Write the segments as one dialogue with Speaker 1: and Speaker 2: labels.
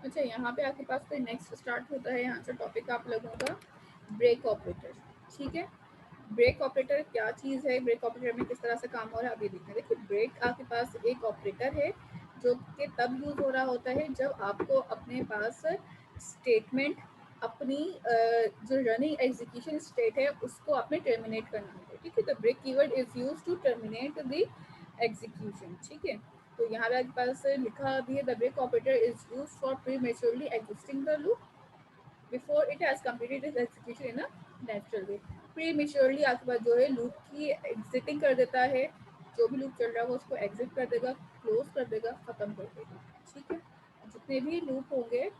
Speaker 1: अच्छा, यहाँ पे आपके पास फिर नेक्स्ट स्टार्ट होता है यहाँ से टॉपिक आप लोगों का ब्रेक ऑपरेटर। ठीक है, ब्रेक ऑपरेटर क्या चीज़ है, ब्रेक ऑपरेटर में किस तरह से काम हो रहा है अभी देखना। देखिए, ब्रेक आपके पास एक ऑपरेटर है जो कि तब यूज हो रहा होता है जब आपको अपने पास स्टेटमेंट अपनी जो रनिंग एग्जीक्यूशन स्टेट है उसको आपने टर्मिनेट करना होता है। ठीक है, तो break keyword is use to terminate the execution. ठीक है, तो यहाँ पे आपके पास लिखा भी है the break operator is use for prematurely existing the loop before it has completed its execution in a natural way. Prematurely आपके पास जो है लूप की एग्जिटिंग कर देता है, जो भी लूप चल रहा है वो उसको एग्जिट कर देगा, क्लोज कर देगा, खत्म कर देगा। ठीक है, जितने भी लूप होंगे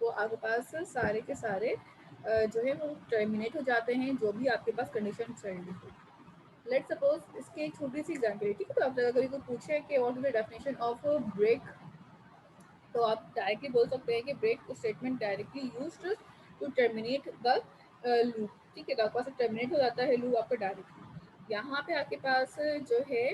Speaker 1: वो आपके पास सारे के सारे जो है वो टर्मिनेट हो जाते हैं, जो भी आपके पास कंडीशन चल रही है। लेट सपोज इसकी एक छोटी सी एग्जाम्पल है। ठीक है, तो आप अगर कोई पूछे कि what is the definition of break, तो आप डायरेक्टली बोल सकते हैं कि break statement directly used to terminate the loop. ठीक है, तो आपके पास टर्मिनेट हो जाता है लूप आपका डायरेक्टली। यहाँ पे आपके पास जो है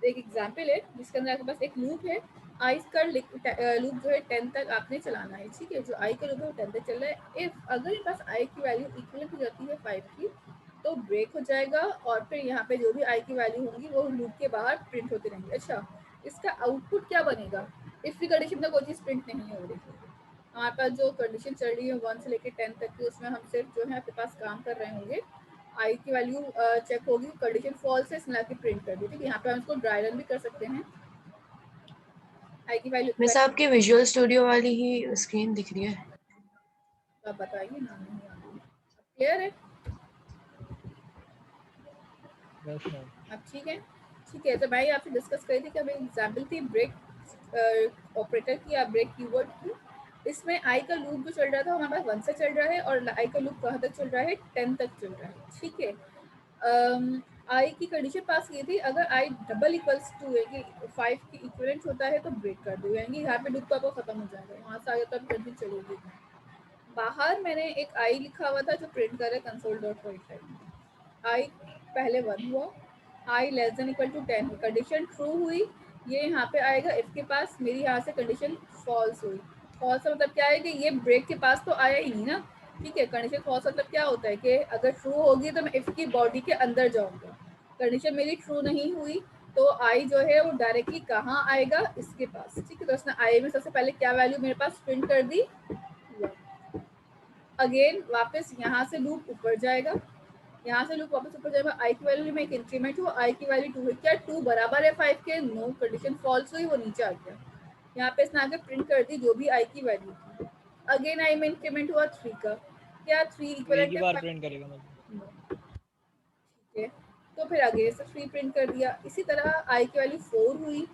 Speaker 1: एक एग्जाम्पल है जिसके अंदर आपके पास एक लूप है। आई का लूप जो है 10 तक आपने चलाना है। ठीक है, जो आई का लूप है वो 10 तक चल रहा है। इफ अगर मेरे पास आई की वैल्यू इक्वल हो जाती है 5 की तो ब्रेक हो जाएगा और फिर यहाँ पे जो भी आई की वैल्यू होंगी वो लूप के बाहर प्रिंट होती रहेंगी। अच्छा, इसका आउटपुट क्या बनेगा? इफ की कंडीशन में कोई चीज़ प्रिंट नहीं हो रही है, हमारे पास जो कंडीशन चल रही है 1 से लेकर 10 तक की, उसमें हम सिर्फ जो है आपके पास काम कर रहे होंगे। आई की वैल्यू चेक होगी, कंडीशन फॉल्स है इसलिए आपकी प्रिंट कर दी। ठीक है, यहाँ पे हम इसको ड्राई रन भी कर सकते हैं। आई की वैल्यू
Speaker 2: मिस आपकी विजुअल स्टूडियो वाली ही स्क्रीन दिख रही है।
Speaker 1: आप बताइए ना, नहीं आ रही, क्लियर है?
Speaker 3: Yes ma'am.
Speaker 1: अब ठीक है। ठीक है, तो मैं आपसे डिस्कस करी थी कि अभी एग्जाम्पल थी ब्रेक ऑपरेटर की या ब्रेक कीवर्ड की। इसमें आई का लूप जो चल रहा था हमारे पास 1 से चल रहा है और आई का लूप कहाँ तक चल रहा है? 10 तक चल रहा है। ठीक है, आई की कंडीशन पास की थी, अगर आई डबल इक्वल्स टू है कि 5 की इक्वलेंट होता है तो ब्रेक कर दो, यानी यहाँ पे लूप का आपको खत्म हो जाएगा, वहाँ से आगे तक कंटिन्यू चलेगी। बाहर मैंने एक आई लिखा हुआ था जो प्रिंट कर रहा है कंसोल डॉट राइट। आई पहले 1 हुआ, i less than equal to 10 condition true हुई, ये यहाँ पे आएगा। इफ के पास मेरी यहाँ से कंडीशन फॉल्स हुई। फॉल्स मतलब क्या है कि ये ब्रेक के पास तो आया ही नहीं ना। ठीक है, कंडीशन फॉल्स मतलब क्या होता है कि अगर ट्रू होगी तो मैं इफ की बॉडी के अंदर जाऊंगा। कंडीशन मेरी ट्रू नहीं हुई तो आई जो है वो डायरेक्टली कहाँ आएगा? इसके पास। ठीक है, तो उसने आई में सबसे पहले क्या वैल्यू मेरे पास प्रिंट कर दी? अगेन वापस यहाँ से लूप ऊपर जाएगा, यहाँ से लूप वापस ऊपर जाएगा। आई की वैल्यू में एक इंक्रीमेंट हुआ, आई की वैल्यू 2 है, क्या 2 बराबर है 5 के? नो, कंडीशन फॉल्स हुई, वो नीचे आ गया। यहाँ पे इसने आगे प्रिंट कर दी जो भी आई की वैल्यू थी। अगेन आई में इंक्रीमेंट हुआ 3 का, क्या 3
Speaker 3: एक ही
Speaker 1: इक्वलेंट
Speaker 3: बार
Speaker 1: है?
Speaker 3: प्रिंट करेगा मतलब।
Speaker 1: ठीक है, तो फिर आगे से 3 प्रिंट कर दिया। इसी तरह आई की वैल्यू 4 हुई,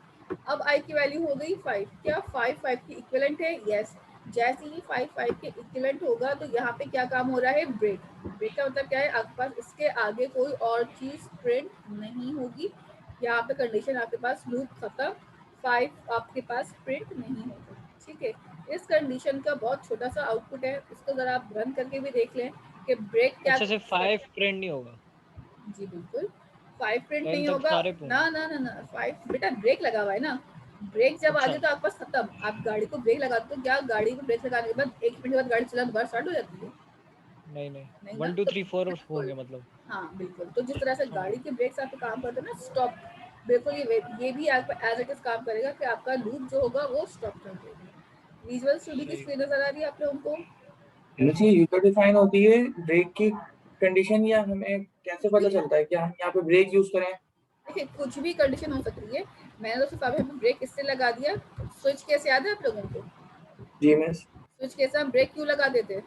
Speaker 1: अब आई की वैल्यू हो गई 5, क्या 5 की इक्विवेलेंट है? यस। जैसे ही 5 के इक्विवेलेंट होगा तो यहाँ पे क्या काम हो रहा है? ब्रेक। ब्रेक का मतलब क्या है? आपके पास इसके आगे कोई और चीज प्रिंट नहीं होगी। यहाँ पे कंडीशन आपके पास लूप खत्म, 5 आपके पास प्रिंट नहीं होगा। ठीक है, इस कंडीशन का बहुत छोटा सा आउटपुट है, इसको जरा आप रन करके भी देख लें कि ब्रेक क्या।
Speaker 3: अच्छा, सिर्फ 5 प्रिंट नहीं होगा,
Speaker 1: जी बिल्कुल, 5 प्रिंट
Speaker 3: 10
Speaker 1: नहीं
Speaker 3: तक
Speaker 1: होगा
Speaker 3: सारे
Speaker 1: ना
Speaker 3: प्रिंट।
Speaker 1: ना ना ना 5 बेटा ब्रेक लगा हुआ है ना। ब्रेक जब आ
Speaker 3: अच्छा,
Speaker 1: जाए तो आपके पास खत्म। आप गाड़ी को ब्रेक लगा दो, क्या गाड़ी को ब्रेक लगाने के बाद 1 मिनट के बाद गाड़ी चलाना दोबारा स्टार्ट हो जाती है?
Speaker 3: नहीं नहीं,
Speaker 1: नहीं ना,
Speaker 3: 1 2
Speaker 1: तो
Speaker 3: 3 4
Speaker 1: बिल्कुल।
Speaker 3: होंगे मतलब।
Speaker 1: हाँ बिल्कुल, तो जिस तरह से
Speaker 3: हाँ
Speaker 1: गाड़ी के ब्रेक्स आप काम करते हैं ना, स्टॉप, बिल्कुल ये भी आपका एज इट इज काम करेगा कि आपका लूप जो होगा वो स्टॉप कर देगा। विजुअल स्टूडियो की
Speaker 3: सही।
Speaker 1: स्क्रीन नजर आ रही है आप लोगों को?
Speaker 4: जी, यूजर डिफाइन होती है ब्रेक की कंडीशन, या हमें कैसे पता चलता है कि हम यहाँ पे ब्रेक यूज करें?
Speaker 1: देखिए, कुछ भी कंडीशन हो सकती है। मैंने तो सिर्फ अभी ब्रेक इससे लगा दिया। स्विच केस याद है आप लोगों को?
Speaker 4: जी मिस।
Speaker 1: स्विच केस हम ब्रेक क्यों लगा देते?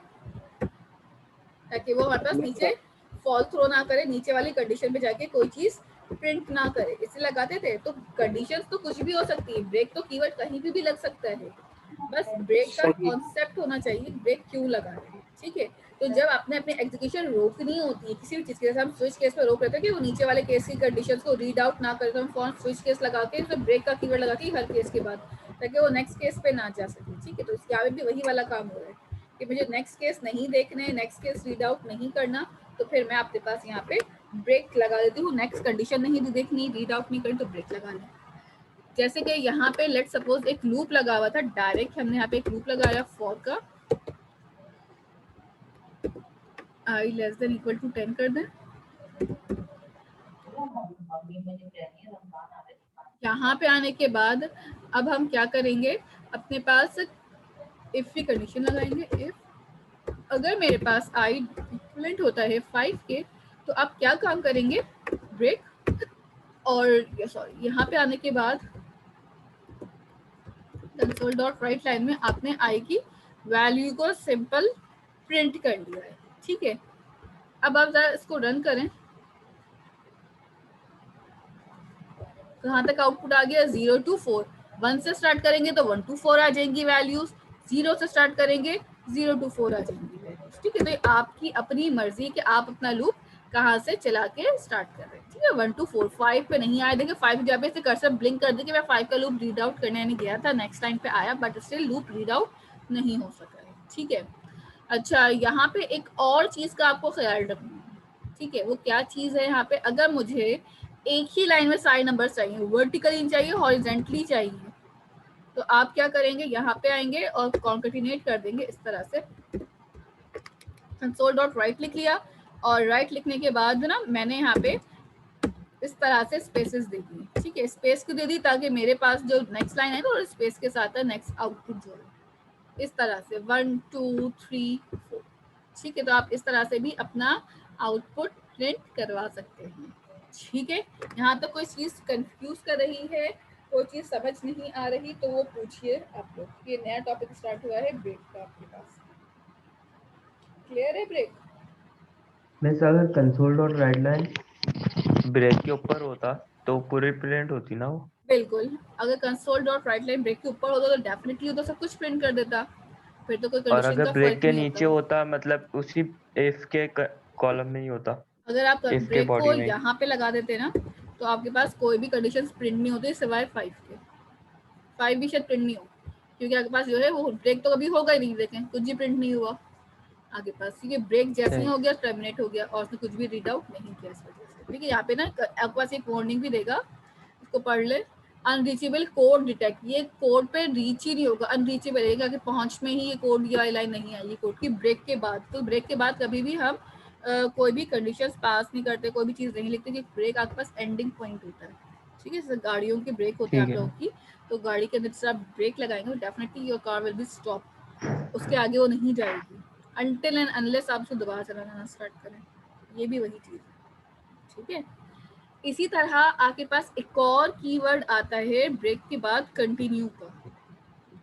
Speaker 1: ताकि वो हमारे पास
Speaker 4: मिस,
Speaker 1: नीचे फॉल थ्रो ना करे, नीचे वाली कंडीशन पे जाके कोई चीज प्रिंट ना करे, इसलिए लगाते थे। तो कंडीशंस तो कुछ भी हो सकती है, ब्रेक तो कीवर्ड कहीं भी लग सकता है। बस ब्रेक का
Speaker 4: सही।
Speaker 1: कॉन्सेप्ट होना चाहिए, ब्रेक क्यों लगा रहे हैं। ठीक है, तो जब आपने अपनी एग्जीक्यूशन रोकनी होती है किसी भी चीज के, जैसे हम स्विच केस पे रोक रहे थे कि वो नीचे वाले केस की कंडीशंस को रीड आउट ना करे, तो हम फॉर्म स्विच केस लगा के तो ब्रेक का कीवर्ड लगाती है हर केस के बाद, ताकि वो नेक्स्ट केस पे ना जा सके। ठीक है, तो इसके आगे भी वही वाला काम हो रहा है कि मुझे नेक्स्ट केस नहीं देखने, नेक्स्ट केस रीड आउट नहीं करना, तो फिर मैं आपके पास यहाँ पे ब्रेक लगा देती हूँ। नेक्स्ट कंडीशन नहीं देखनी, रीड आउट नहीं करनी, तो ब्रेक लगा लें। जैसे कि यहाँ पे लेट सपोज एक लूप लगा हुआ था, डायरेक्ट हमने यहाँ पे एक लूप लगाया फॉर का, i less than equal to 10 कर दें। यहाँ पे आने के बाद अब हम क्या करेंगे, अपने पास इफ की कंडीशन लगाएंगे। इफ अगर मेरे पास i इक्वलेंट होता है 5 के, तो आप क्या काम करेंगे, ब्रेक, और सॉरी यहाँ पे आने के बाद कंसोल डॉट राइट लाइन में आपने i की वैल्यू को सिंपल प्रिंट कर लिया है, ठीक है। अब आप जरा इसको रन करें, कहाँ तक आउटपुट आ गया, 0 to 4। 1 से स्टार्ट करेंगे तो 1 to 4 आ जाएंगी वैल्यूज, 0 से स्टार्ट करेंगे 0 to 4 आ जाएंगी वैल्यूज, ठीक है। तो ये आपकी अपनी मर्जी कि आप अपना लूप कहाँ से चला के स्टार्ट कर रहे हैं, ठीक है। 1 to 4, 5 पे नहीं आया, देखिए 5 जब से कर्सर ब्लिंक कर दे कि मैं 5 का लूप रीड आउट करने नहीं गया था, नेक्स्ट लाइन पे आया, but still loop read out नहीं हो सका है, ठीक है। अच्छा, यहाँ पे एक और चीज का आपको ख्याल रखना है, ठीक है। वो क्या चीज है, यहाँ पे अगर मुझे एक ही लाइन में सारे नंबर चाहिए, वर्टिकली चाहिए, हॉरिजॉन्टली चाहिए, तो आप क्या करेंगे, यहाँ पे आएंगे और कॉन्केटिनेट कर देंगे इस तरह से, कंसोल डॉट राइट लिख लिया, और राइट लिखने के बाद ना मैंने यहाँ पे इस तरह से स्पेसेस दे दी, ठीक है। स्पेस क्यों दे दी, ताकि मेरे पास जो नेक्स्ट लाइन है और स्पेस के साथ है नेक्स्ट आउटपुट जो है, इस तरह से 1 2 3 4, ठीक है। तो आप इस तरह से भी अपना आउटपुट प्रिंट करवा सकते हैं, ठीक है। यहाँ तो कोई चीज कंफ्यूज कर रही है, कोई चीज समझ नहीं आ रही, तो वो पूछिए आप लोग। ये नया टॉपिक स्टार्ट हुआ है ब्रेक का, आपके पास क्लियर है ब्रेक?
Speaker 5: मिस अगर console dot write line break के ऊपर होता तो पूरी प्रिंट होती ना वो?
Speaker 1: बिल्कुल, अगर console dot write line break के ऊपर होता तो डेफिनेटली तो सब कुछ प्रिंट कर देता, फिर तो कोई
Speaker 5: और
Speaker 1: कंडीशन
Speaker 5: अगर
Speaker 1: का
Speaker 5: ब्रेक
Speaker 1: फर्क
Speaker 5: के
Speaker 1: नहीं
Speaker 5: नीचे
Speaker 1: होता।
Speaker 5: होता मतलब उसी इफ के कॉलम में ही होता,
Speaker 1: अगर आप
Speaker 5: इफ के
Speaker 1: ब्रेक को
Speaker 5: बॉडी में ही।
Speaker 1: यहाँ पे लगा देते ना, तो आपके पास कोई भी कंडीशन प्रिंट नहीं होती सिवाय 5 के। 5 भी शायद प्रिंट नहीं हो, क्योंकि आपके पास जो है वो ब्रेक तो कभी होगा ही नहीं, देखें कुछ भी प्रिंट नहीं हुआ आपके पास, क्योंकि ब्रेक जैसे ही
Speaker 5: सही।
Speaker 1: हो गया टर्मिनेट हो गया और उसने कुछ भी रीड आउट नहीं किया इस वजह से। ठीक है, यहाँ पे ना आपके पास एक वार्निंग भी देगा, इसको पढ़ ले। अनरीचेबल कोड डिटेक्ट, ये कोड पे रीच ही नहीं होगा, अनरीचेबल रहेगा कि पहुंच में ही ये कोड या लाइन नहीं आएगी कोड की ब्रेक के बाद। तो ब्रेक के बाद कभी भी हम कोई भी कंडीशंस पास नहीं करते, कोई भी चीज़ नहीं लिखते, कि ब्रेक आपके पास एंडिंग पॉइंट होता है। ठीक है, जैसे गाड़ियों के ब्रेक होते हैं
Speaker 5: ठीक
Speaker 1: आप
Speaker 5: है।
Speaker 1: लोगों की, तो गाड़ी के अंदर आप ब्रेक लगाएंगे तो definitely your car will be stop, उसके आगे वो नहीं जाएगी अनटिल एंड अनलेस आप उसको दोबारा चलाना स्टार्ट करें। ये भी वही चीज़ है, ठीक है। इसी तरह आपके पास एक और कीवर्ड आता है ब्रेक के बाद, कंटिन्यू का।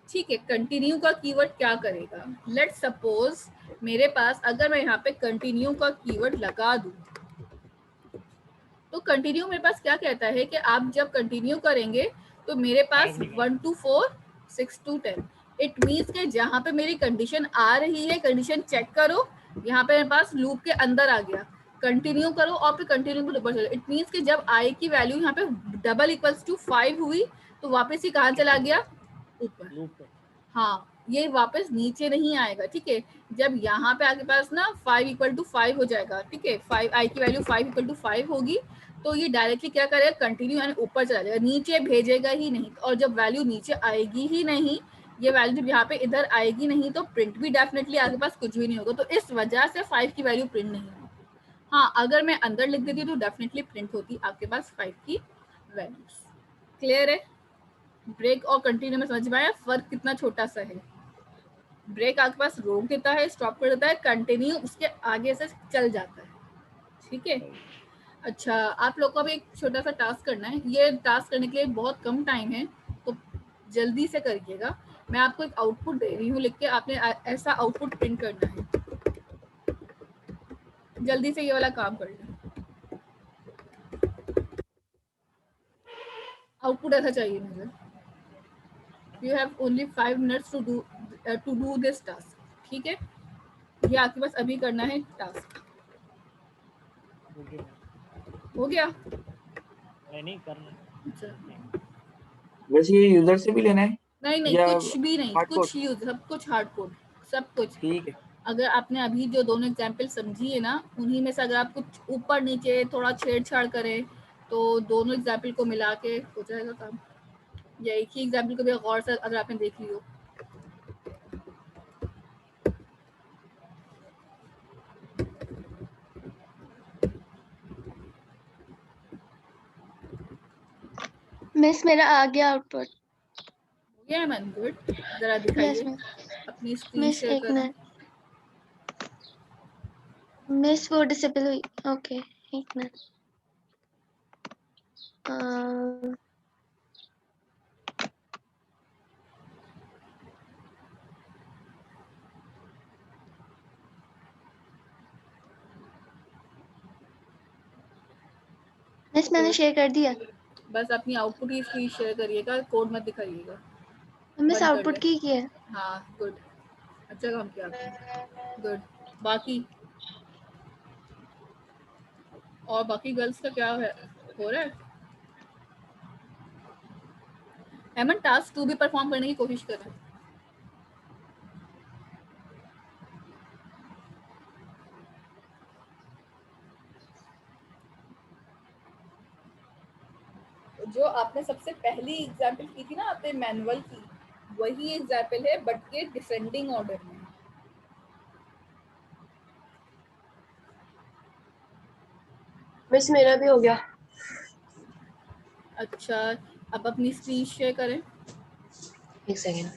Speaker 1: ठीक है, कंटिन्यू का कीवर्ड क्या करेगा, लेट सपोज मेरे पास अगर मैं यहाँ पे कंटिन्यू का कीवर्ड लगा दूं, तो कंटिन्यू मेरे पास क्या कहता है कि आप जब कंटिन्यू करेंगे तो मेरे पास 1 to 4 6 to 10, इट मीन्स के जहाँ पे मेरी कंडीशन आ रही है, कंडीशन चेक करो, यहाँ पे मेरे पास लूप के अंदर आ गया, कंटिन्यू करो और फिर कंटिन्यू के ऊपर चलो। इट मीन्स कि जब आई की वैल्यू यहाँ पे डबल इक्वल्स टू 5 हुई तो वापस ही कहाँ चला गया, ऊपर। हाँ, ये वापस नीचे नहीं आएगा। ठीक है, जब यहाँ पे आपके पास ना 5 इक्वल टू 5 हो जाएगा, ठीक है, 5 आई की वैल्यू 5 इक्वल टू 5 होगी, तो ये डायरेक्टली क्या करेगा, कंटिन्यू यानी ऊपर चला जाएगा, नीचे भेजेगा ही नहीं। और जब वैल्यू नीचे आएगी ही नहीं, ये वैल्यू जब यहाँ पे इधर आएगी नहीं, तो प्रिंट भी डेफिनेटली आपके पास कुछ भी नहीं होगा। तो इस वजह से 5 की वैल्यू प्रिंट नहीं होगी। हाँ, अगर मैं अंदर लिख देती तो डेफिनेटली प्रिंट होती आपके पास 5 की वैल्यूज। क्लियर है? ब्रेक और कंटिन्यू में समझ में आया फर्क कितना छोटा सा है। ब्रेक आपके पास रोक देता है, स्टॉप कर देता है, कंटिन्यू उसके आगे से चल जाता है। ठीक है, अच्छा, आप लोग को भी एक छोटा सा टास्क करना है। ये टास्क करने के लिए बहुत कम टाइम है, तो जल्दी से करिएगा। मैं आपको एक आउटपुट दे रही हूँ, लिख के आपने ऐसा आउटपुट प्रिंट करना है। जल्दी से ये वाला काम कर लें। आउटपुट ऐसा चाहिए मुझे। You have only 5 minutes to do this task. ठीक है, ये आपके पास अभी करना है टास्क। हो गया?
Speaker 3: नहीं करना।
Speaker 1: अच्छा,
Speaker 4: वैसे ये यूजर से भी लेना है
Speaker 1: नहीं
Speaker 4: या
Speaker 1: कुछ भी नहीं,
Speaker 4: hard
Speaker 1: कुछ
Speaker 4: code?
Speaker 1: यूज, सब कुछ हार्ड कोड, सब कुछ।
Speaker 4: ठीक है,
Speaker 1: अगर आपने अभी जो दोनों एग्जाम्पल समझी है ना, उन्हीं में से अगर आप कुछ ऊपर नीचे थोड़ा छेड़छाड़ करें तो दोनों एग्जाम्पल को मिला के हो जाएगा काम। या एक ही एग्जाम्पल को भी गौर से अगर आपने देख ली हो।
Speaker 6: मिस मेरा आ गया आउटपुट।
Speaker 1: हो गया मैम, गुड। जरा दिखाइए, अपनी स्क्रीन
Speaker 6: मिस
Speaker 1: शेयर
Speaker 6: एक
Speaker 1: करें।
Speaker 6: मिनट, मिस वो डिसेबल हुई। ओके एक मिनट। मिस मैंने शेयर कर दिया।
Speaker 1: बस अपनी आउटपुट की स्क्रीन शेयर करिएगा, कोड मत दिखाइएगा।
Speaker 6: मिस
Speaker 1: बंद कर
Speaker 6: आउटपुट
Speaker 1: ले।
Speaker 6: की है।
Speaker 1: हाँ गुड, अच्छा काम किया आपने, गुड। बाकी और बाकी गर्ल्स का क्या है, हो रहा है? एमन टास्क 2 भी परफॉर्म करने की कोशिश करें। जो आपने सबसे पहली एग्जाम्पल की थी ना आपने मैनुअल की, वही एग्जाम्पल है बट ये डिसेंडिंग ऑर्डर में।
Speaker 2: मिस मेरा भी हो गया।
Speaker 1: अच्छा, अब अपनी स्क्रीन शेयर करें।
Speaker 2: एक सेकेंड।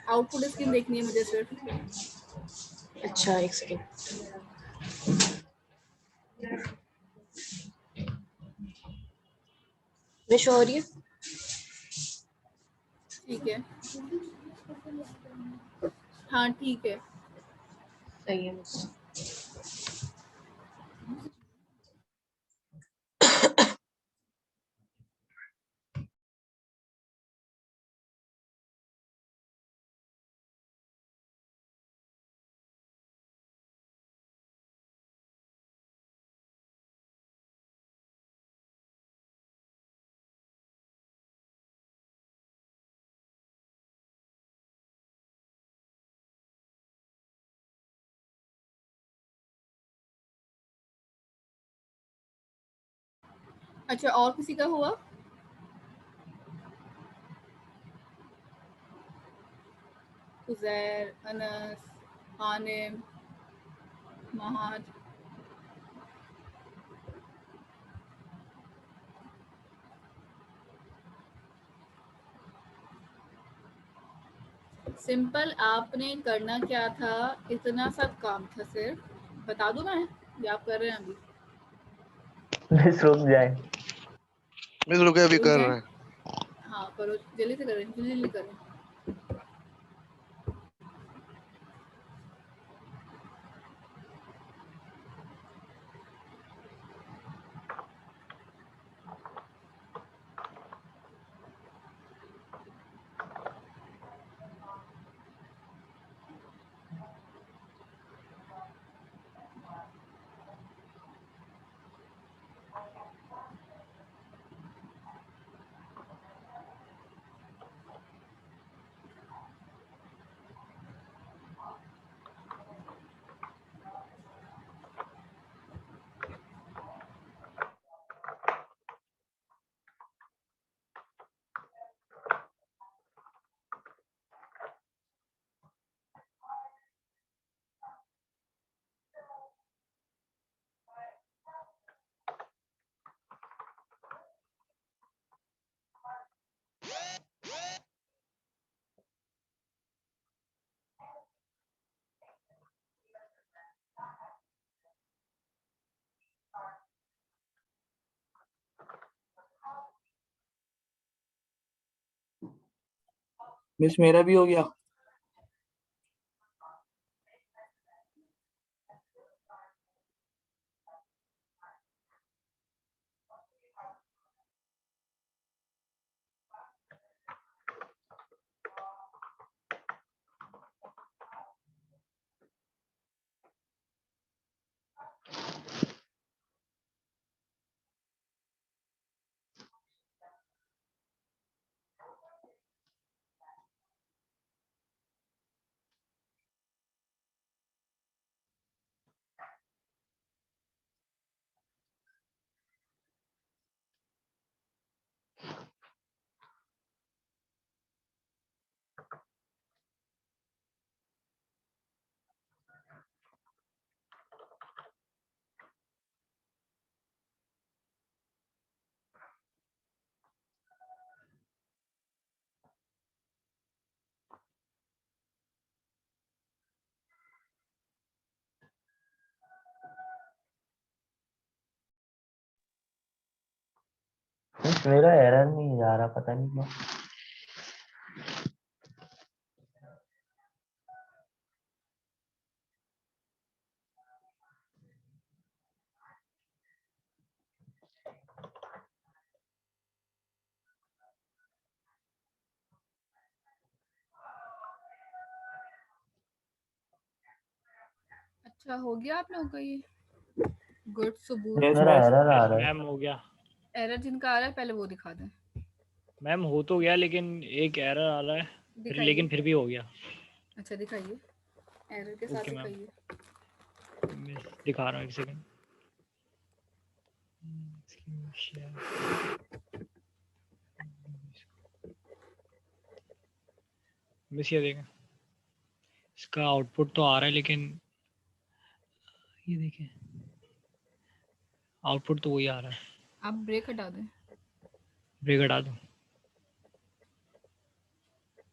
Speaker 1: आउटपुट स्क्रीन देखनी है मुझे सिर्फ।
Speaker 2: अच्छा एक सेकेंड। मैं शो हो रही है?
Speaker 1: ठीक है, हाँ ठीक है।
Speaker 2: सही है मिस।
Speaker 1: अच्छा, और किसी का हुआ? उजैर, अनस, हानिम, महाद। सिंपल, आपने करना क्या था, इतना सब काम था सिर्फ। बता दूं मैं, या आप कर रहे हैं अभी?
Speaker 5: मिस रुक जाए।
Speaker 7: मिस रुके, अभी
Speaker 1: रुक
Speaker 7: कर
Speaker 1: जाए?
Speaker 7: रहे हैं।
Speaker 1: हाँ करो, जल्दी से करें, जल्दी जल्दी करें।
Speaker 4: मिस मेरा भी हो गया।
Speaker 5: मेरा एरर नहीं जा रहा, पता नहीं क्यों।
Speaker 1: अच्छा हो गया आप लोगों का ये गुड सबूत।
Speaker 4: Yes,
Speaker 5: मेरा
Speaker 4: yes.
Speaker 5: एरर आ रहा है।
Speaker 3: मैम हो गया
Speaker 1: एरर जिनका आ रहा है पहले वो दिखा दें।
Speaker 3: मैम, हो तो गया लेकिन एक एरर आ रहा है
Speaker 1: दिखाइए।
Speaker 3: लेकिन फिर भी हो गया।
Speaker 1: अच्छा दिखाइए, एरर के साथ
Speaker 3: ओके मैम,
Speaker 1: दिखाइए।
Speaker 3: मैं दिखा रहा हूँ, एक सेकंड। मिस ये देखें, इसका आउटपुट तो आ रहा है लेकिन ये देखें आउटपुट तो वही आ रहा है।
Speaker 1: आप ब्रेक हटा दें
Speaker 3: ब्रेक हटा दो।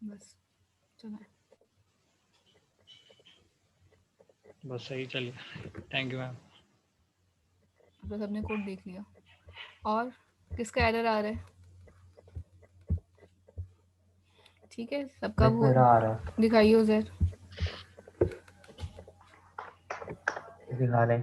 Speaker 1: बस, चलो
Speaker 3: बस सही चल गया। Thank you ma'am.
Speaker 1: अब तक सबने कोड देख लिया। और किसका एरर आ रहा है? ठीक है, सबका वो
Speaker 5: मेरा आ रहा है,
Speaker 1: दिखाइए उधर।
Speaker 5: दिखा रहे।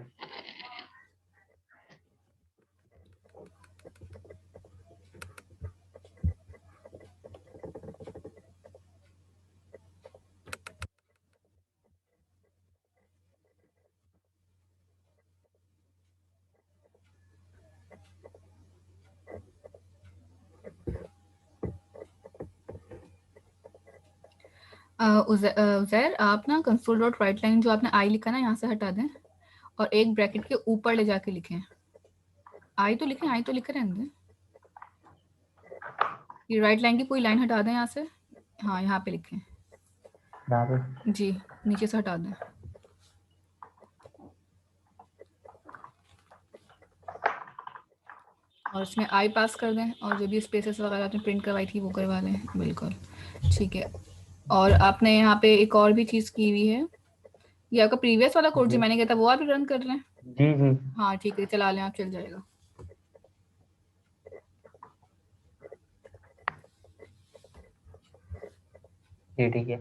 Speaker 1: उज़ैर आप ना कंसोल डॉट राइट लाइन जो आपने आई लिखा ना यहाँ से हटा दें और एक ब्रैकेट के ऊपर ले जाके लिखें। आई तो लिखें, आई तो लिख रहे हैं। ये राइट लाइन की कोई लाइन हटा दें यहाँ से। हाँ यहाँ पे लिखें
Speaker 5: यहाँ पे
Speaker 1: जी, नीचे से हटा दें। और इसमें आई पास कर दें और जो भी स्पेसेस वगैरह आपने प्रिंट करवाई थी वो करवा लें। बिल्कुल ठीक है। और आपने यहाँ पे एक और भी चीज़ की हुई है, ये आपका प्रीवियस वाला कोड जो मैंने किया था वो आप रन कर रहे हैं?
Speaker 5: जी जी
Speaker 1: हाँ ठीक है, चला लें आप, चल जाएगा।
Speaker 5: जी ठीक है।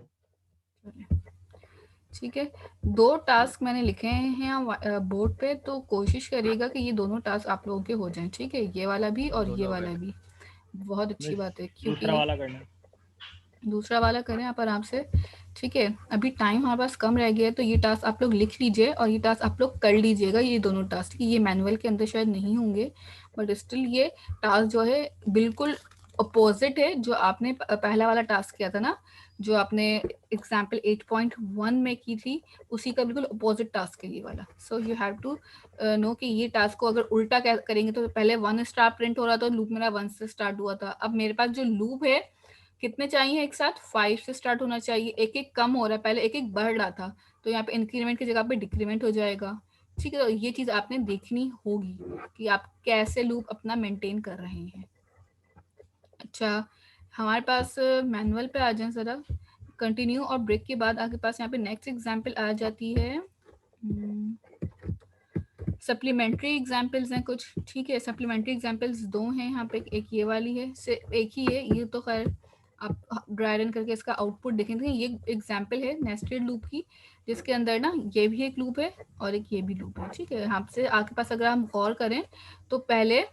Speaker 1: ठीक है, 2 टास्क मैंने लिखे हैं बोर्ड पे, तो कोशिश करिएगा कि ये दोनों टास्क आप लोगों के हो जाएं। ठीक है, ये वाला भी और ये वाला भी। बहुत अच्छी बात है, क्योंकि
Speaker 3: दूसरा वाला करना।
Speaker 1: दूसरा वाला करें आप आराम से। ठीक है, अभी टाइम हमारे पास कम रह गया है, तो ये टास्क आप लोग लिख लीजिए और ये टास्क आप लोग कर लीजिएगा। ये दोनों टास्क ये मैनुअल के अंदर शायद नहीं होंगे, बट स्टिल ये टास्क जो है बिल्कुल अपोजिट है जो आपने पहला वाला टास्क किया था ना, जो आपने एग्जाम्पल 8.1 में की थी, उसी का बिल्कुल अपोजिट टास्क है ये वाला। So you have to know कि ये टास्क को अगर उल्टा करेंगे तो पहले 1 स्टार प्रिंट हो रहा था, लूप मेरा 1 से स्टार्ट हुआ था। अब मेरे पास जो लूप है कितने चाहिए एक साथ, 5 से स्टार्ट होना चाहिए। एक एक कम हो रहा है, पहले एक एक बढ़ रहा था, तो यहाँ पे इंक्रीमेंट की जगह पे डिक्रीमेंट हो जाएगा। ठीक है, तो ये चीज़ आपने देखनी होगी कि आप कैसे लूप अपना मेंटेन कर रहे हैं। अच्छा, हमारे पास मैनुअल पे आ जाए ज़रा। कंटिन्यू और ब्रेक के बाद आपके पास यहाँ पे नेक्स्ट एग्जाम्पल आ जाती है। सप्लीमेंट्री एग्जाम्पल्स हैं कुछ। ठीक है, सप्लीमेंट्री एग्जाम्पल्स 2 हैं यहाँ पे, एक ये वाली है, से एक ही है ये, तो खैर आप ड्राई रन करके इसका आउटपुट देखेंगे। ये एग्जाम्पल है नेस्टेड लूप की, जिसके अंदर ना ये भी एक लूप है और एक ये भी लूप है। ठीक है, यहाँ से आपके पास अगर हम गौर करें तो पहले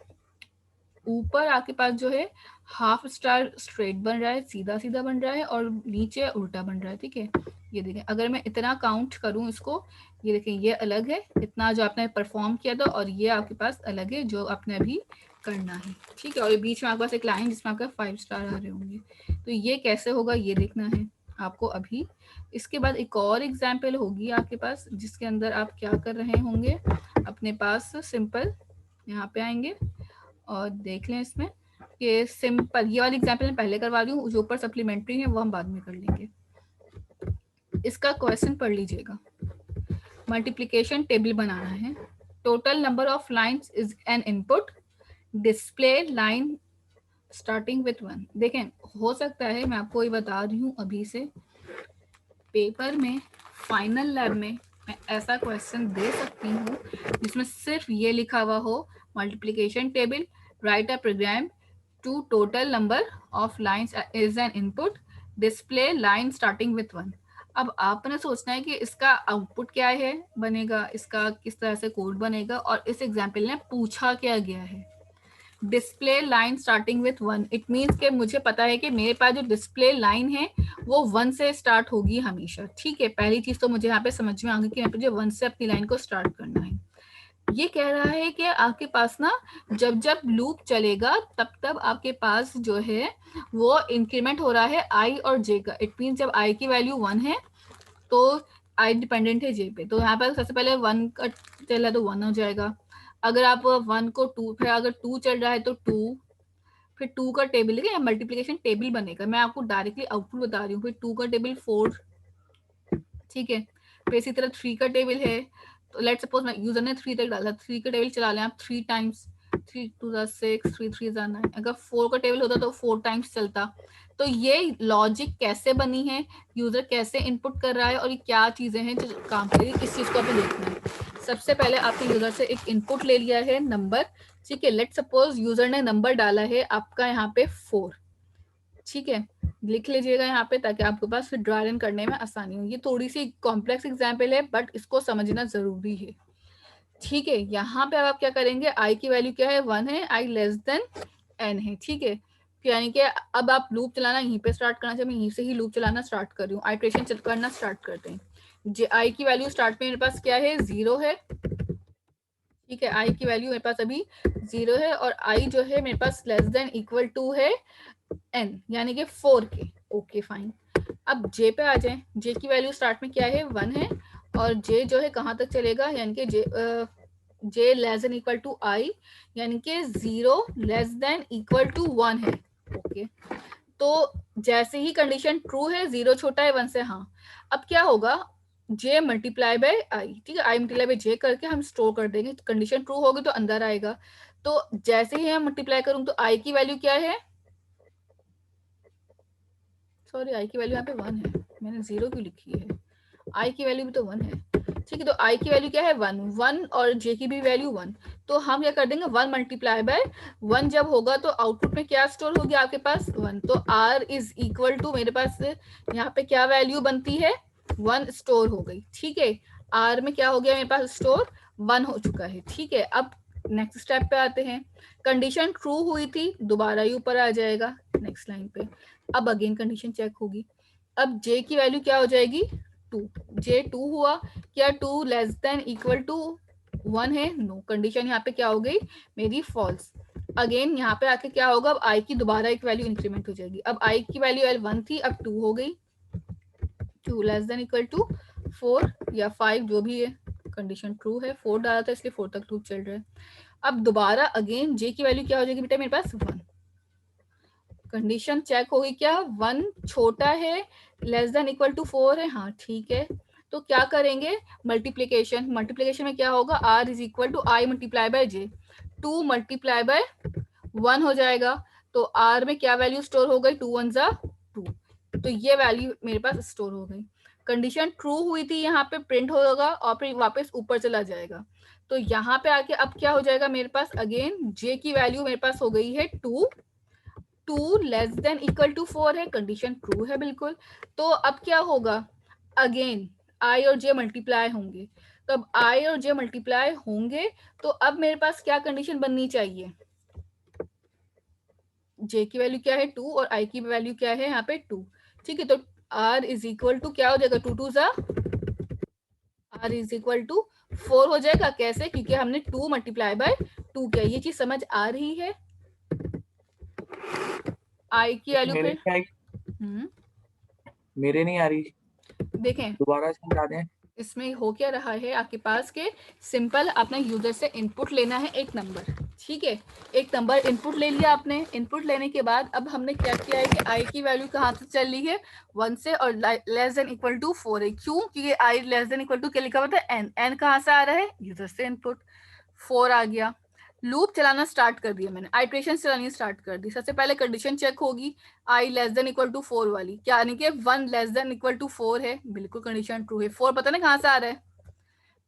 Speaker 1: ऊपर आपके पास जो है हाफ स्टार स्ट्रेट बन रहा है, सीधा सीधा बन रहा है, और नीचे उल्टा बन रहा है। ठीक है, ये देखें, अगर मैं इतना काउंट करूं इसको, ये देखें ये अलग है, इतना जो आपने परफॉर्म किया था, और ये आपके पास अलग है जो आपने अभी करना है। ठीक है, और ये बीच में आपके पास एक लाइन जिसमें आपका 5 स्टार आ रहे होंगे। तो ये कैसे होगा ये देखना है आपको अभी। इसके बाद एक और एग्जाम्पल होगी आपके पास, जिसके अंदर आप क्या कर रहे होंगे, अपने पास सिंपल यहाँ पे आएंगे और देख लें इसमें कि सिंपल ये वाली एग्जाम्पल मैं पहले करवा रही हूँ, जो ऊपर सप्लीमेंट्री है वो हम बाद में कर लेंगे। इसका क्वेश्चन पढ़ लीजिएगा। मल्टीप्लिकेशन टेबल बनाना है। Total number of lines is an input, display line starting with 1। देखें, हो सकता है, मैं आपको ये बता रही हूँ अभी से, पेपर में फाइनल लैब में मैं ऐसा क्वेश्चन दे सकती हूँ जिसमें सिर्फ ये लिखा हुआ हो, multiplication table, write a program to total number of lines is an input, display line starting with 1. अब आपने सोचना है कि इसका आउटपुट क्या है बनेगा, इसका किस तरह से कोड बनेगा, और इस एग्जाम्पल में पूछा क्या गया है display line starting with 1. It means कि मुझे पता है कि मेरे पास जो डिस्प्ले लाइन है वो 1 से स्टार्ट होगी हमेशा. ठीक है, पहली चीज तो मुझे यहाँ पे समझ में आ गई कि मुझे 1 से अपनी लाइन को स्टार्ट करना है. ये कह रहा है कि आपके पास ना जब जब लूप चलेगा तब तब आपके पास जो है वो इंक्रीमेंट हो रहा है i और j का. इट मीन्स जब i की वैल्यू 1 है तो i डिपेंडेंट है j पे, तो यहाँ पर सबसे पहले 1 का चल रहा है तो 1 हो जाएगा. अगर आप 1 को 2, फिर अगर 2 चल रहा है तो 2, फिर 2 का टेबल है, मल्टीप्लिकेशन टेबल बनेगा. मैं आपको डायरेक्टली आउटपुट बता रही हूँ. फिर 2 का टेबल 4, ठीक है. फिर इसी तरह 3 का टेबल है, तो लेट सपोज मैं यूजर ने 3 तक डाला, 3 का टेबल चला लें आप 3 टाइम्स, 3 2 6, 3 3 9. अगर 4 का टेबल होता तो 4 टाइम्स चलता. तो ये लॉजिक कैसे बनी है, यूजर कैसे इनपुट कर रहा है और ये क्या चीजें हैं जो काम करेगी, इस चीज को आपने देखना है. सबसे पहले आपने यूजर से एक इनपुट ले लिया है नंबर. ठीक है, लेट सपोज यूजर ने नंबर डाला है आपका यहाँ पे 4. ठीक है, लिख लीजिएगा यहाँ पे ताकि आपके पास फिर ड्रा रन करने में आसानी हो. ये थोड़ी सी कॉम्प्लेक्स एग्जाम्पल है बट इसको समझना जरूरी है. ठीक है, यहाँ पे अब आप क्या करेंगे, आई की वैल्यू क्या है 1 है, आई लेस देन n है. ठीक है, यानी कि अब आप लूप चलाना यहीं पे स्टार्ट करना चाहिए. मैं यहीं से ही लूप चलाना स्टार्ट कर रही हूँ. आइट्रेशन करना स्टार्ट करते हैं. आई की वैल्यू स्टार्ट में मेरे पास क्या है 0 है. ठीक है, आई की वैल्यू मेरे पास अभी 0 है और आई जो है मेरे पास लेस देन इक्वल टू है n यानी कि 4 के. Okay fine. अब j पे आ जाए. j की वैल्यू स्टार्ट में क्या है 1 है और j जो है कहाँ तक चलेगा, यानी कि j less than equal to i यानी कि 0 लेस देन इक्वल टू 1 है. ओके, तो जैसे ही कंडीशन ट्रू है 0 छोटा है 1 से. हाँ, अब क्या होगा, j मल्टीप्लाई बाय i. ठीक है, i मल्टीप्लाई बाय j करके हम स्टोर कर देंगे. कंडीशन ट्रू होगी तो अंदर आएगा. तो जैसे ही हम मल्टीप्लाई करूँ तो i की वैल्यू क्या है, सॉरी आई की वैल्यू यहाँ पे 1 है, मैंने 0 क्यों लिखी है, आई की वैल्यू भी तो 1 है. ठीक है, तो आई की वैल्यू क्या है 1 और जे की भी वैल्यू 1. तो हम क्या कर देंगे 1 मल्टीप्लाई बाय 1 जब होगा तो आउटपुट में क्या स्टोर होगी आपके पास 1. तो r इज इक्वल टू मेरे पास यहाँ पे क्या वैल्यू बनती है 1 स्टोर हो गई. ठीक है, r में क्या हो गया मेरे पास स्टोर 1 हो चुका है. ठीक है, अब नेक्स्ट स्टेप पे आते हैं. कंडीशन ट्रू हुई थी, दोबारा ही ऊपर आ जाएगा नेक्स्ट लाइन पे. अब अगेन कंडीशन चेक होगी. अब j की वैल्यू क्या हो जाएगी 2. j 2 हुआ, क्या 2 लेस देन इक्वल टू 1 है, नो. कंडीशन यहाँ पे क्या हो गई मेरी फॉल्स. अगेन यहाँ पे आके क्या होगा, अब i की दोबारा एक वैल्यू इंक्रीमेंट हो जाएगी. अब i की वैल्यू 1 थी, अब 2 हो गई. 2 लेस देन इक्वल टू 4 या 5 जो भी है, कंडीशन ट्रू है, 4 डाला था इसलिए 4 तक लूप चल रहा है. अब दोबारा अगेन j की वैल्यू क्या हो जाएगी बेटा मेरे पास 1. कंडीशन चेक होगी क्या 1 छोटा है लेस देन इक्वल टू 4 है. हाँ ठीक है, तो क्या करेंगे मल्टीप्लीकेशन. मल्टीप्लीकेशन में क्या होगा r is equal to i multiply by j. 2 multiply by 1 हो जाएगा. तो r में क्या वैल्यू स्टोर हो गई 2 1 जा 2. तो ये वैल्यू मेरे पास स्टोर हो गई. कंडीशन ट्रू हुई थी, यहाँ पे प्रिंट होगा और फिर वापस ऊपर चला जाएगा. तो यहाँ पे आके अब क्या हो जाएगा मेरे पास, अगेन j की वैल्यू मेरे पास हो गई है 2. 2 लेस देन इक्वल टू 4 है, कंडीशन ट्रू है बिल्कुल. तो अब क्या होगा, अगेन i और j मल्टीप्लाई होंगे. तो अब i और j मल्टीप्लाई होंगे तो अब मेरे पास क्या कंडीशन बननी चाहिए, j की वैल्यू क्या है 2 और i की वैल्यू क्या है यहाँ पे 2. ठीक है, तो r इज इक्वल टू क्या हो जाएगा 2 2 जा r इज इक्वल टू 4 हो जाएगा. कैसे, क्योंकि हमने 2 मल्टीप्लाई बाय 2 किया. ये चीज समझ आ रही है. आई की वैल्यू पे
Speaker 4: मेरे नहीं आ रही,
Speaker 1: देखें
Speaker 4: दोबारा से बता दें.
Speaker 1: इसमें हो क्या रहा है आपके पास के सिंपल अपने यूजर से इनपुट लेना है एक नंबर. ठीक है, एक नंबर इनपुट ले लिया आपने. इनपुट लेने के बाद अब हमने क्या किया है कि आई की वैल्यू कहाँ से चल रही है 1 से और लेस देन इक्वल टू 4 है. क्यों, क्योंकि आई लेस देन इक्वल टू क्या लिखा हुआ था n कहाँ से आ रहा है यूजर से इनपुट. 4 आ गया. लूप चलाना स्टार्ट कर दिया मैंने, आइट्रेशन चलानी स्टार्ट कर दी. सबसे पहले कंडीशन चेक होगी आई लेस देन इक्वल टू 4 वाली, क्या यानी कि 1 लेस देन इक्वल टू 4 है, बिल्कुल कंडीशन ट्रू है. 4 पता ना कहाँ से आ रहा है.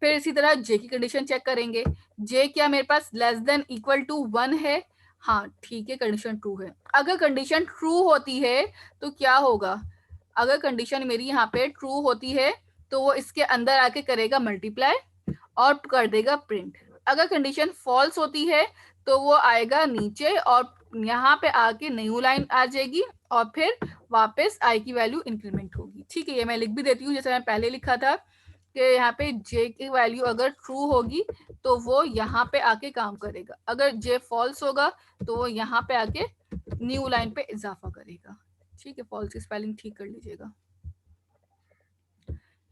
Speaker 1: फिर इसी तरह j की कंडीशन चेक करेंगे. j क्या मेरे पास लेस देन इक्वल टू 1 है हाँ ठीक है, कंडीशन ट्रू है। अगर कंडीशन ट्रू होती है तो क्या होगा, अगर कंडीशन मेरी यहाँ पे ट्रू होती है तो वो इसके अंदर आके करेगा मल्टीप्लाई और कर देगा प्रिंट। अगर कंडीशन फॉल्स होती है तो वो आएगा नीचे और यहाँ पे आके न्यू लाइन आ जाएगी और फिर वापस आई की वैल्यू इंक्रीमेंट होगी। ठीक है, ये मैं लिख भी देती हूँ जैसे मैं पहले लिखा था कि यहाँ पे j की वैल्यू अगर ट्रू होगी तो वो यहाँ पे आके काम करेगा, अगर j फॉल्स होगा तो वो यहाँ पे आके न्यू लाइन पे इजाफा करेगा। ठीक है, फॉल्स की स्पेलिंग ठीक कर लीजिएगा।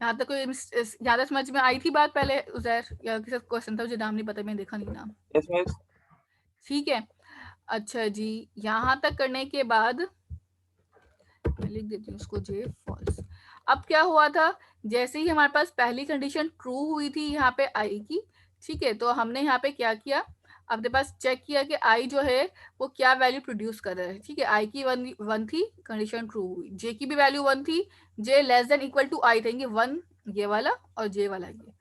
Speaker 1: यहाँ तक कोई यहाँ तक समझ में आई थी बात पहले उजैर, या किसी क्वेश्चन था, मुझे नाम नहीं पता, मैंने देखा नहीं नाम।
Speaker 4: Yes miss.
Speaker 1: ठीक है, अच्छा जी, यहाँ तक करने के बाद मैं लिख देती हूँ उसको j फॉल्स। अब क्या हुआ था, जैसे ही हमारे पास पहली कंडीशन ट्रू हुई थी यहाँ पे आई की, ठीक है, तो हमने यहाँ पे क्या किया, अपने पास चेक किया कि आई जो है वो क्या वैल्यू प्रोड्यूस कर रहा है। ठीक है, आई की वन थी, कंडीशन ट्रू हुई, जे की भी वैल्यू 1 थी, जे लेस देन इक्वल टू आई थे, 1 ये वाला और जे वाला ये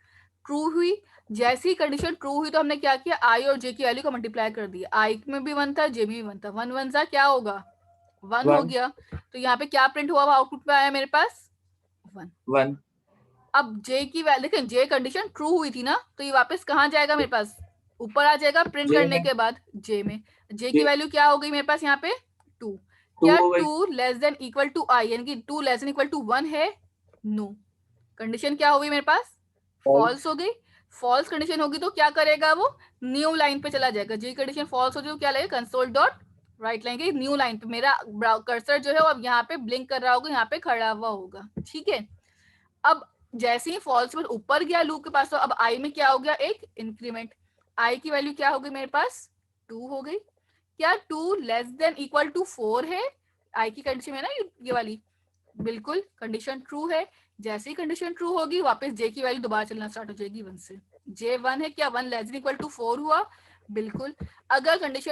Speaker 1: ट्रू हुई। जैसी कंडीशन ट्रू हुई तो हमने क्या किया, आई और जे की वैल्यू को मल्टीप्लाई कर दिया, आई में भी 1 था, जे में भी 1 था, 1 1 सा क्या होगा 1 हो गया। तो यहाँ पे क्या प्रिंट हुआ, आउटपुट में आया मेरे पास 1। अब जे की वैल्यू देखें, जे कंडीशन ट्रू हुई थी ना, तो ये वापस कहाँ जाएगा मेरे पास, ऊपर आ जाएगा प्रिंट करने के बाद जे में। जे की वैल्यू क्या हो गई मेरे पास यहाँ पे 2। क्या 2 लेस देन इक्वल टू आई, यानी कि 2 लेस देन इक्वल टू 1 है, नो। कंडीशन क्या हो गई मेरे पास, फॉल्स हो गई। फॉल्स कंडीशन होगी तो क्या करेगा, वो न्यू लाइन पे चला जाएगा। जे कंडीशन फॉल्स हो जाए तो क्या लगेगा, कंसोल डॉट राइट लाइन के न्यू लाइन पे मेरा कर्सर जो है वो अब यहाँ पे ब्लिंक कर रहा होगा, यहाँ पे खड़ा हुआ होगा। ठीक है, अब जैसे ही फॉल्स पर ऊपर गया लूप के पास, तो अब आई में क्या हो गया, एक इंक्रीमेंट। आई की वैल्यू क्या हो गई मेरे पास 2 हो गई। क्या 2 लेस देन इक्वल टू 4 है, आई की कंडीशन है ना ये वाली, बिल्कुल कंडीशन ट्रू है। जैसे ही कंडीशन ट्रू होगी वापस जे की वैल्यू दोबारा चलना स्टार्ट हो जाएगी 1 से। जे 1 है, क्या 1 लेस देन इक्वल टू 4 हुआ, बिल्कुल। अगर कंडीशन